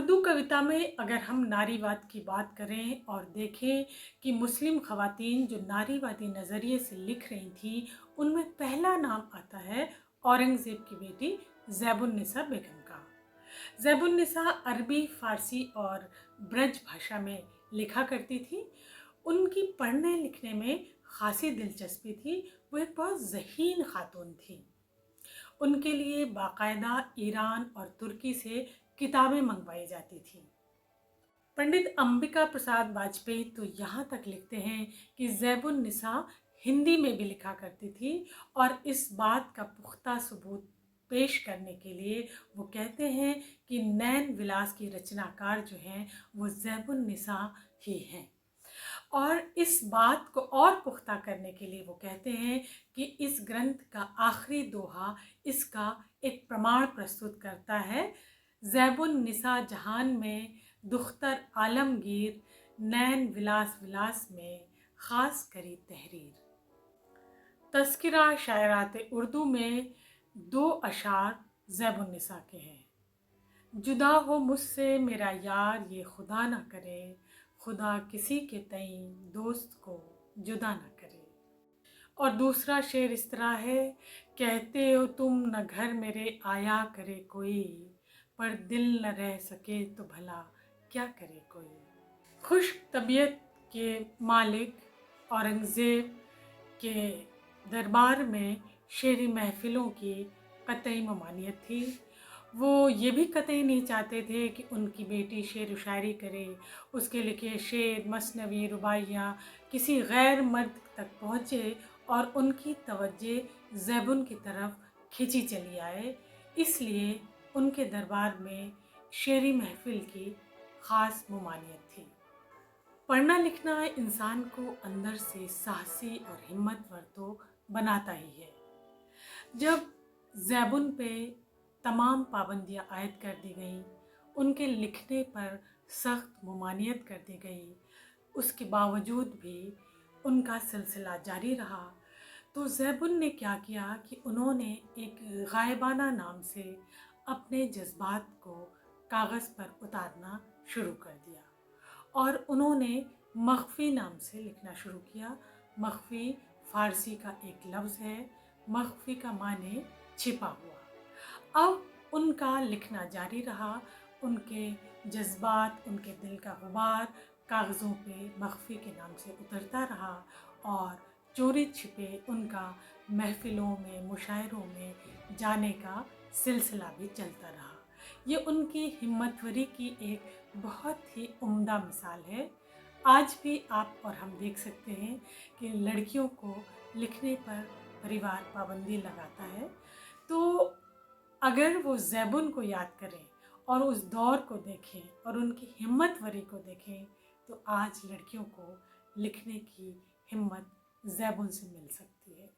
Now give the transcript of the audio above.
उर्दू कविता में अगर हम नारीवाद की बात करें और देखें कि मुस्लिम ख़वातीन जो नारीवादी नज़रिए से लिख रही थी, उनमें पहला नाम आता है औरंगज़ेब की बेटी ज़ैबुन्निसा बेगम का। ज़ैबुन्निसा अरबी, फ़ारसी और ब्रज भाषा में लिखा करती थी। उनकी पढ़ने लिखने में ख़ासी दिलचस्पी थी। वो एक बहुत ज़हीन ख़ातून थी। उनके लिए बाकायदा ईरान और तुर्की से किताबें मंगवाई जाती थी। पंडित अंबिका प्रसाद वाजपेयी तो यहाँ तक लिखते हैं कि ज़ैबुन्निसा हिंदी में भी लिखा करती थी और इस बात का पुख्ता सबूत पेश करने के लिए वो कहते हैं कि नैन विलास की रचनाकार जो हैं वो ज़ैबुन्निसा ही हैं। और इस बात को और पुख्ता करने के लिए वो कहते हैं कि इस ग्रंथ का आखिरी दोहा इसका एक प्रमाण प्रस्तुत करता है। ज़ैबुन्निसा जहान में दुख्तर आलमगीर, नैन विलास विलास में ख़ास करी तहरीर। तज़किरा शायरात उर्दू में 2 अशार ज़ैबुन्निसा के हैं। जुदा हो मुझसे मेरा यार ये खुदा ना करे, खुदा किसी के तईं दोस्त को जुदा ना करे। और दूसरा शेर इस तरह है, कहते हो तुम न घर मेरे आया करे कोई, पर दिल न रह सके तो भला क्या करे कोई। खुश तबीयत के मालिक औरंगज़ेब के दरबार में शेरी महफ़िलों की कतई ममानियत थी। वो ये भी कतई नहीं चाहते थे कि उनकी बेटी शेर व शायरी करे, उसके लिखे शेर, मसनवी, रुबाइयाँ किसी गैर मर्द तक पहुँचे और उनकी तवज्जो ज़ैबुन की तरफ खिंची चली आए। इसलिए उनके दरबार में शेरी महफ़िल की ख़ास ममानियत थी। पढ़ना लिखना इंसान को अंदर से साहसी और हिम्मतवर तो बनाता ही है। जब ज़ैबुन पे तमाम पाबंदियाँ आयद कर दी गईं, उनके लिखने पर सख्त ममानियत कर दी गई, उसके बावजूद भी उनका सिलसिला जारी रहा। तो ज़ैबुन ने क्या किया कि उन्होंने एक गायबाना नाम से अपने जज्बात को कागज़ पर उतारना शुरू कर दिया और उन्होंने मख्फ़ी नाम से लिखना शुरू किया। मख्फ़ी फ़ारसी का एक लफ्ज़ है। मख्फ़ी का माने छिपा हुआ। अब उनका लिखना जारी रहा। उनके जज्बात, उनके दिल का गुबार कागज़ों पे मख्फ़ी के नाम से उतरता रहा और चोरी छिपे उनका महफ़िलों में, मुशायरों में जाने का सिलसिला भी चलता रहा। ये उनकी हिम्मतवरी की एक बहुत ही उम्दा मिसाल है। आज भी आप और हम देख सकते हैं कि लड़कियों को लिखने पर परिवार पाबंदी लगाता है। तो अगर वो ज़ैबुन को याद करें और उस दौर को देखें और उनकी हिम्मतवरी को देखें, तो आज लड़कियों को लिखने की हिम्मत ज़ैबुन से मिल सकती है।